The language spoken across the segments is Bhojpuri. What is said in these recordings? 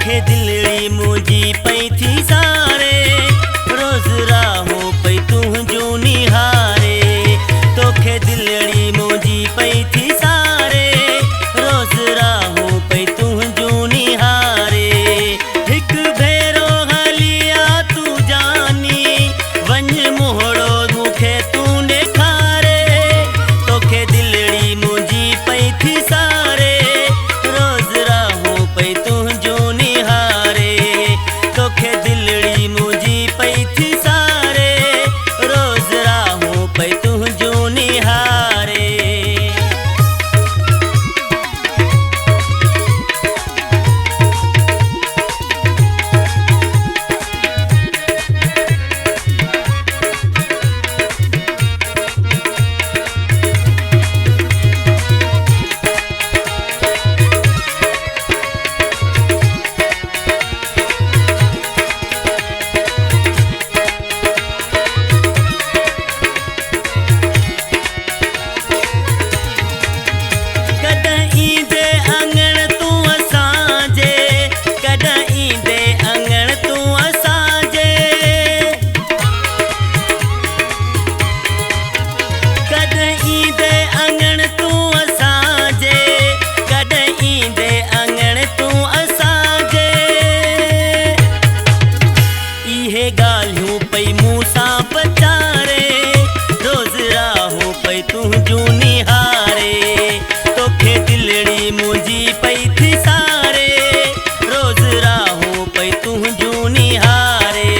तोखे दिलड़ी मुझी पई थी सारे रोज राहो पई तू जूनी हारे तोखे दिलड़ी मुझी पई थी सारे रोज राहो पई तू जूनी हारे हिक भेरो हलिया तू जानी वंज मोहड़ो मुखे तू ॾेखारे तोखे दिलड़ी मुझी पई थी सारे रोज राहो पई तू जूनी हारे तोखे दिलड़ी मुझी पई थी सारे रोज राहो पई तू जूनी हारे। गालियों पई मूसा पचारे रोज राहो पई तू जूनी हारे तोखे दिलड़ी मुझी पई थी सारे रोज राहो पई तू जूनी हारे।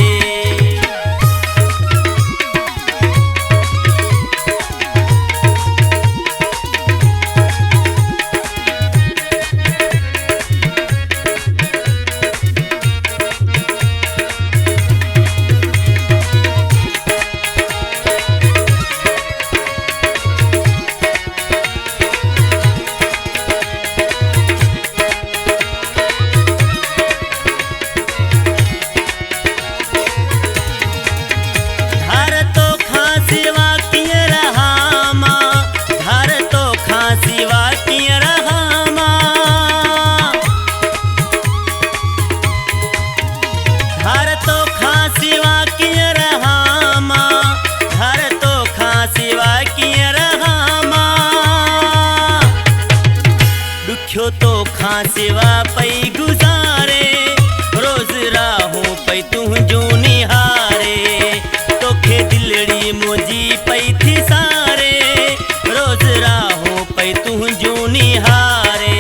दुखियो तो खां सिवा पई गुजारे रोज राहो पई तू जूनी हारे तोखे दिलड़ी मुझी पई थी सारे रोज राहो पई तू जूनी हारे।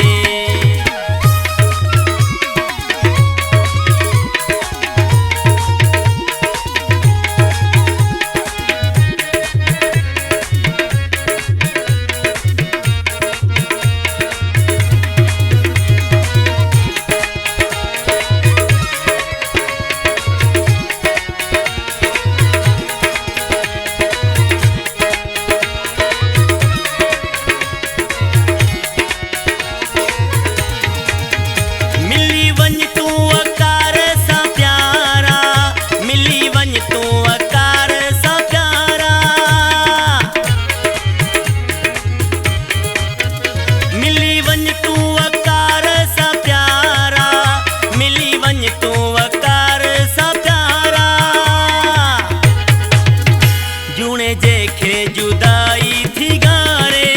जेखे जुदाई थी गारे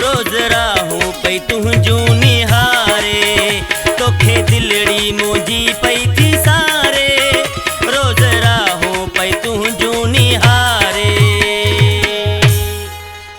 रोज राहो पई तू जूनी